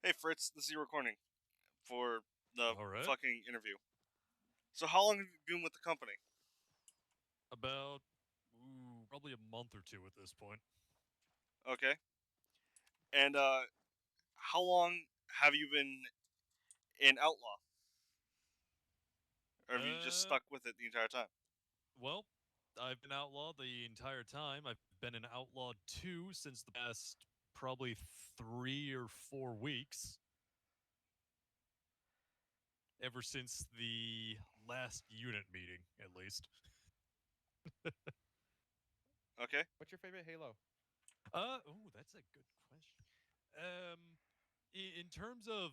Hey Fritz, this is your recording for the All right. fucking interview. So how long have you been with the company? About probably a month or two at this point. Okay. And how long have you been in Outlaw? Or have you just Uh, stuck with it the entire time? well, I've been outlaw the entire time. I've been an outlaw 2 since the past probably 3 or 4 weeks. Ever since the last unit meeting, at least. Okay. What's your favorite Halo? That's a good question. In terms of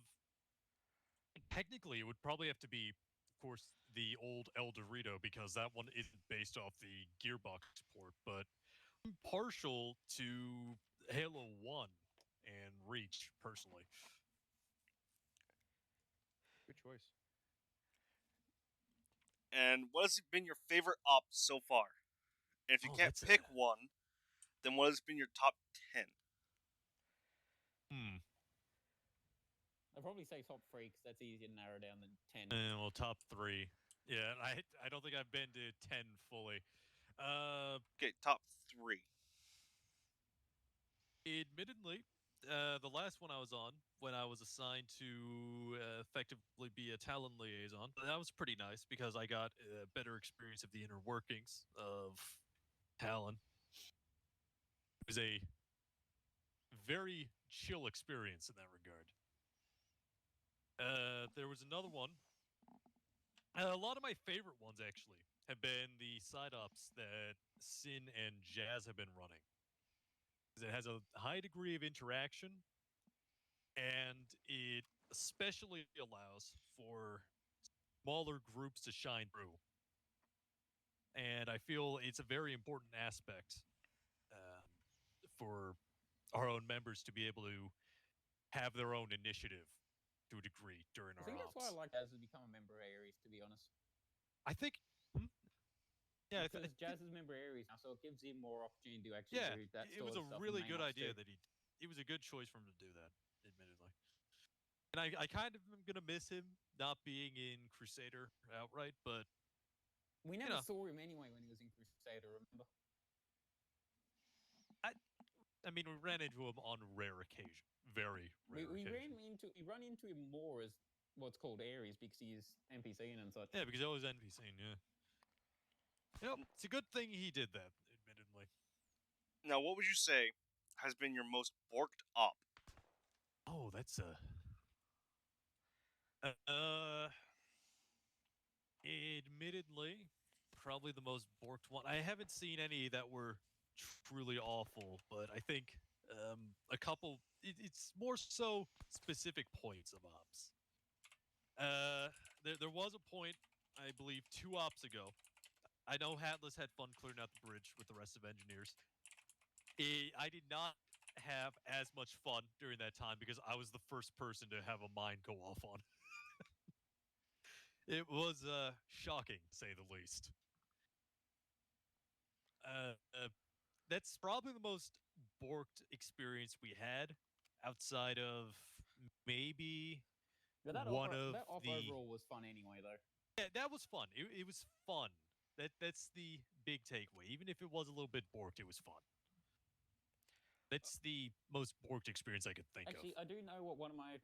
technically, it would probably have to be, of course, the old El Dorito because that one isn't based off the Gearbox port, but I'm partial to Halo 1 and Reach, personally. Good choice. And what has been your favorite op so far? And if you Oh, can't that's pick a... one, then what has been your top 10? Hmm. I'd probably say top 3 because that's easier to narrow down than 10. Well, top 3. Yeah, I don't think I've been to 10 fully. Okay, top 3. Admittedly, the last one I was on, when I was assigned to effectively be a talent liaison, that was pretty nice because I got a better experience of the inner workings of Talon. It was a very chill experience in that regard. There was another one. A lot of my favorite ones, actually, have been the side ops that Sin and Jazz have been running. It has a high degree of interaction, and it especially allows for smaller groups to shine through. And I feel it's a very important aspect for our own members to be able to have their own initiative to a degree during I our think that's why I ops. like Jazz has become a member of Ares, to be honest. I think, hmm? Yeah, Because Jazz is a member of Ares now, so it gives him more opportunity to actually yeah, do that it sort was of a stuff in really main good ops idea too. that it was a good choice for him to do that, admittedly. And I kind of am gonna miss him not being in Crusader outright, but We you never know, saw him anyway when he was in Crusader, remember? I I mean, we ran into him on rare occasion, very We, rare we occasion. run into him more as what's called Ares because he's NPC and such. Yeah, because I was NPCing. Yeah, it's a good thing he did that, admittedly. Now, what would you say has been your most borked op? Oh, that's uh, admittedly, probably the most borked one. I haven't seen any that were truly awful, but I think a couple. It's more so specific points of ops. Uh, there was a point, I believe, 2 ops ago. I know Hatless had fun clearing out the bridge with the rest of engineers. I did not have as much fun during that time because I was the first person to have a mine go off on. It was shocking, to say the least. Uh, uh, that's probably the most borked experience we had outside of maybe But one of that op the... overall was fun anyway, though. Yeah, that was fun. It was fun. That's the big takeaway. Even if it was a little bit borked, it was fun. That's the most borked experience I could think Actually, of. I do know what one of my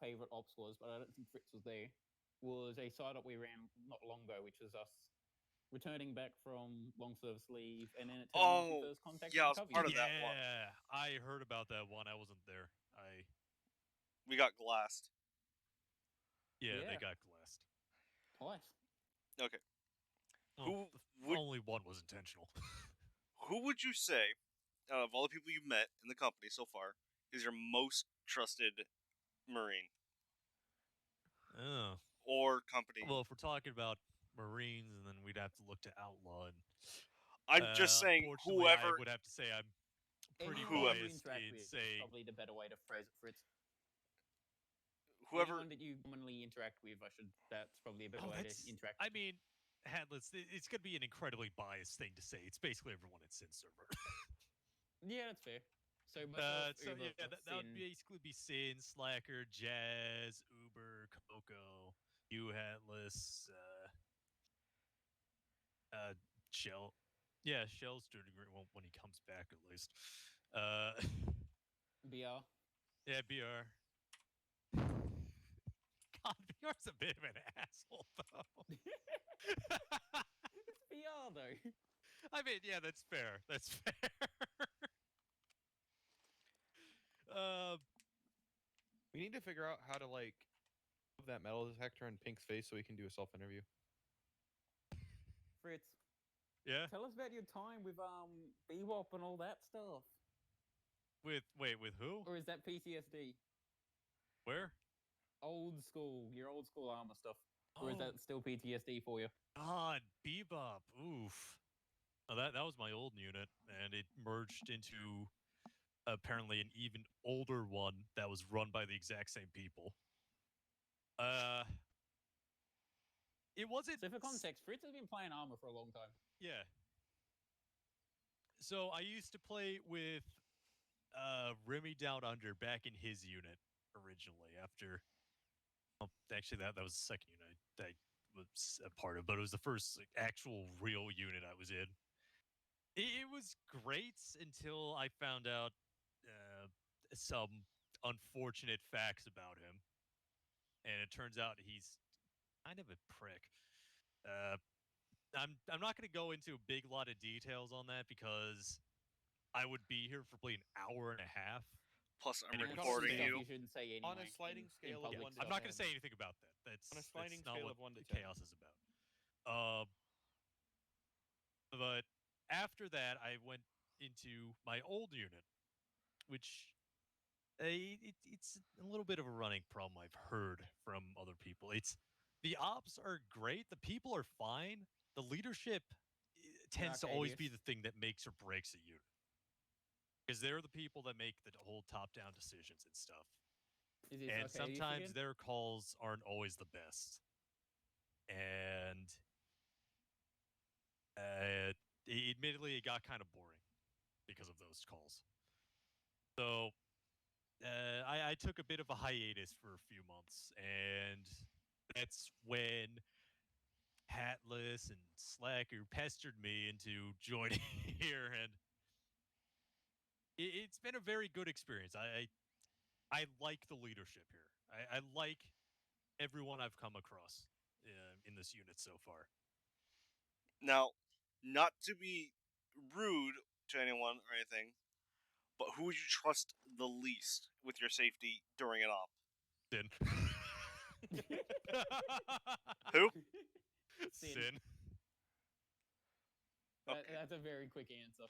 favorite ops was, but I don't think Fritz was there. Was a side op we ran not long ago, which was us returning back from long service leave, and then it turned into Oh, first contact yeah, with I the was Covey. part of that one. Yeah, I heard about that one. I wasn't there. We got glassed. Yeah, they Yeah, got glassed. twice. Okay. Well, Who the would only one was intentional. who would you say, out of all the people you've met in the company so far, is your most trusted Marine Oh. or company? Well, if we're talking about Marines, and then we'd have to look to Outlaw. And I'm just saying, unfortunately, I whoever, would have to say I'm pretty Anyone you biased interact in with is saying... probably the better way to phrase it, Fritz. whoever. Anyone that you commonly interact with, that's probably a better Oh, way to that's... interact I with. mean, Hatless, it's going to be an incredibly biased thing to say. It's basically everyone at Sin Server. Yeah, that's fair. So myself, So Uber, yeah, that would Sin. basically be Sin, Slacker, Jazz, Uber, Coco, you Headless, Shell. Yeah, Shell's doing great when he comes back at least. Uh, BR. yeah, BR. God, BR's a bit of an asshole though. It's BR though. I mean, yeah, that's fair. That's fair. uh, We need to figure out how to like move that metal detector in Pink's face so we can do a self interview. Fritz, yeah. tell us about your time with Bebop and all that stuff. With with who? Or is that PTSD? Where? Your old school armor stuff. Or is Oh that still PTSD for you? God, Bebop. Oof. Oh, that was my old unit, and it merged into apparently an even older one that was run by the exact same people. It wasn't. So for context, Fritz has been playing armor for a long time. Yeah. So I used to play with Remy Down Under back in his unit originally. After, well, actually, that was the second unit I was a part of, but it was the first like, actual real unit I was in. It was great until I found out some unfortunate facts about him, and it turns out he's kind of a prick. Uh, I'm not going to go into a big lot of details on that because I would be here for probably an hour and a half. Plus, I'm And it And would probably recording stay- stuff you. you shouldn't say anyway. On a sliding scale of public 1 to I'm not going to 10. say anything about that. That's On a sliding that's not scale what of 1 to 10. chaos is about. But after that, I went into my old unit, which it's a little bit of a running problem I've heard from other people. It's the ops are great, the people are fine, the leadership tends to always be Arcadius. the thing that makes or breaks a unit because they're the people that make the whole top-down decisions and stuff. Is this And Arcadius sometimes again? their calls aren't always the best. And admittedly, it got kind of boring because of those calls. So I took a bit of a hiatus for a few months, and that's when Hatless and Slacker pestered me into joining here, and it's been a very good experience. I like the leadership here. I like everyone I've come across in this unit so far. Now, not to be rude to anyone or anything, but who would you trust the least with your safety during an op? Sin. Who? Sin. Okay. That's a very quick answer.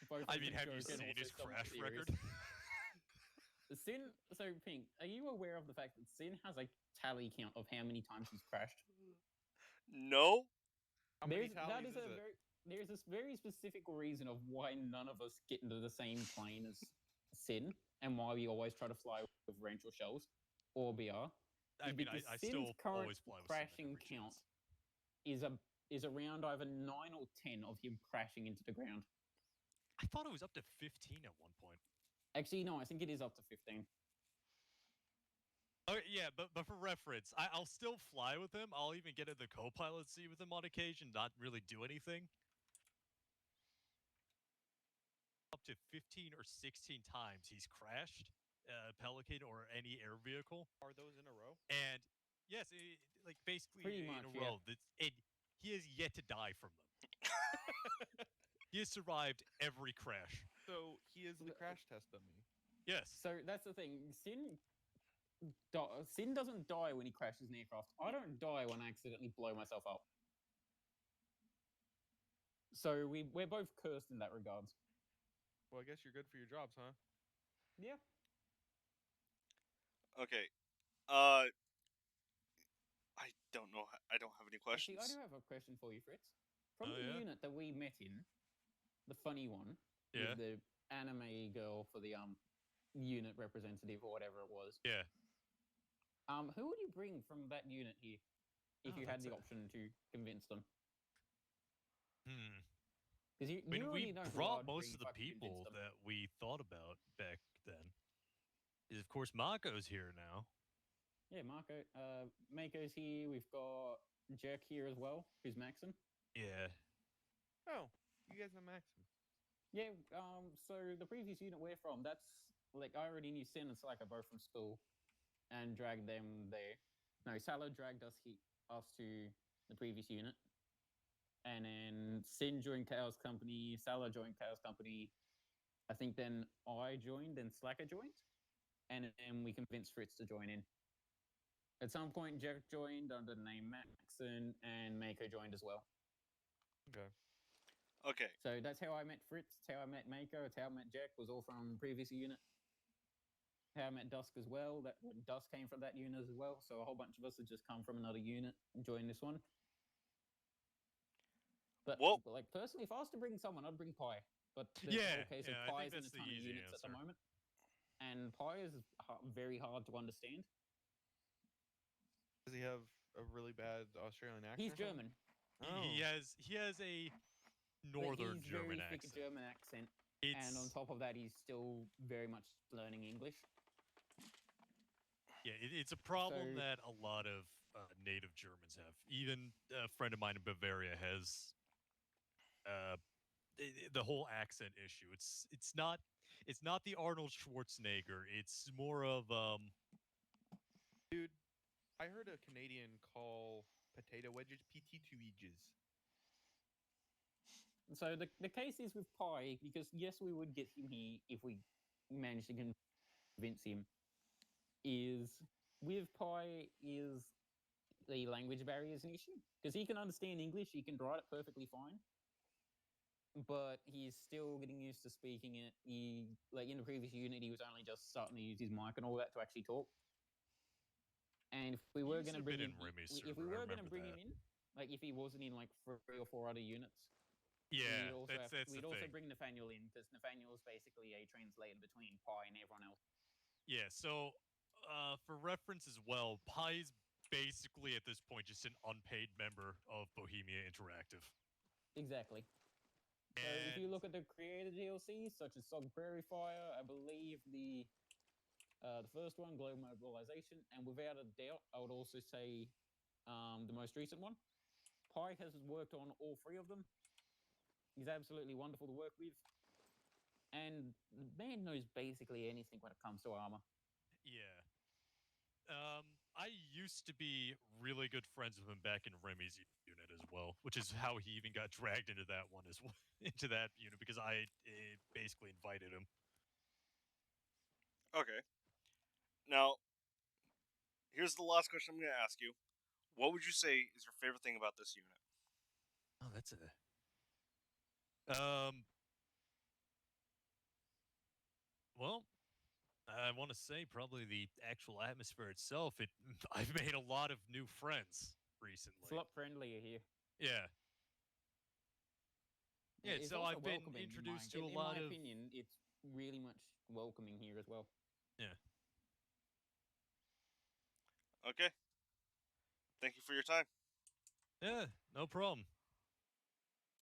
Both I as mean, a have you joke and seen also his somewhat crash serious. record? Sin, so Pink, are you aware of the fact that Sin has a tally count of how many times he's crashed? No? How many That tallies is is a it? there's this very specific reason of why none of us get into the same plane as Sin, and why we always try to fly with Wrench or Shells or BR. I mean, because I Sin's still current always fly with Sin at crashing every count chance. is around either 9 or 10 of him crashing into the ground. I thought it was up to 15 at one point. Actually, no, I think it is up to 15. Okay, yeah, but for reference, I'll still fly with him. I'll even get in the co-pilot seat with him on occasion, not really do anything. Up to 15 or 16 times he's crashed Pelican or any air vehicle. Are those in a row? And yes, like basically Pretty in much, a yeah. row. And he has yet to die from them. He has survived every crash. So he is the crash test dummy. Yes. So that's the thing. Sin doesn't die when he crashes an aircraft. I don't die when I accidentally blow myself up. So we're both cursed in that regards. Well, I guess you're good for your jobs, huh? Yeah. Okay. I don't know. I don't have any questions. Actually, I do have a question for you, Fritz. From Oh, the yeah? unit that we met in, the funny one, Yeah. with the anime girl for the unit representative or whatever it was. Yeah. Who would you bring from that unit here if Oh, you had that's the a- option to convince them? Hmm. Because you, I mean, you we already know who brought I'd most be of the if I could convince people them. that we thought about back then. Is of course Mako's here now. Yeah, Marco, Mako's here. We've got Jerk here as well, who's Maxim. Yeah. Oh, you guys know Maxim. Yeah, so the previous unit we're from, that's like I already knew Sin and Slacker both from school and dragged them there. No, Salah dragged us to the previous unit. And then Sin joined Chaos Company, Salah joined Chaos Company. I think then I joined, then Slacker joined. And then we convinced Fritz to join in. At some point, Jack joined under the name Maxon, and Mako joined as well. Okay. Okay. So that's how I met Fritz. It's how I met Mako. It's how I met Jack. Was all from previous unit. How I met Dusk as well. That Dusk came from that unit as well. So a whole bunch of us had just come from another unit and joined this one. But Well- like personally, if I was to bring someone, I'd bring Pi. But the Yeah, whole case yeah, I of think Pi's in a that's the ton of easy units at the answer. moment, and Pi is very hard to understand. Does he have a really bad Australian accent? He's or something? German. Oh. He has a But northern he's German very thick accent. German accent, It's and on top of that, he's still very much learning English. yeah, it's a problem So- that a lot of native Germans have. Even a friend of mine in Bavaria has the whole accent issue. It's not the Arnold Schwarzenegger. It's more of Dude, I heard a Canadian call potato wedges PT2 wedges. So the case is with Pi, because yes, we would get him here if we managed to convince him. Is with Pi is the language barrier is an issue because he can understand English, he can write it perfectly fine, but he's still getting used to speaking it. He like in the previous unit, he was only just starting to use his mic and all that to actually talk. And if we were He's going to a bring bit him, in Remy's if we server, I were going to remember bring that. him in, like if he wasn't in like 3 or 4 other units, yeah. we'd also, That's we'd the also thing. bring Nathaniel in because Nathaniel is basically a translator between Pi and everyone else. Yeah, so for reference as well, Pie's basically at this point just an unpaid member of Bohemia Interactive. Exactly. So if you look at the creator DLCs, such as Sog Prairie Fire, I believe the first one, Global Mobilization, and without a doubt, I would also say the most recent one. Pi has worked on all 3 of them. He's absolutely wonderful to work with. And the man knows basically anything when it comes to armor. Yeah. I used to be really good friends with him back in Remy's unit as well, which is how he even got dragged into that one as well, into that unit because I basically invited him. Okay. Now, here's the last question I'm going to ask you. What would you say is your favorite thing about this unit? Oh, that's a well, I want to say probably the actual atmosphere itself. I've made a lot of new friends recently. It's a lot friendlier here. Yeah. Yeah, It's so also I've been welcoming, introduced to a in lot my of opinion, it's really much welcoming here as well. Okay. Thank you for your time. yeah, no problem.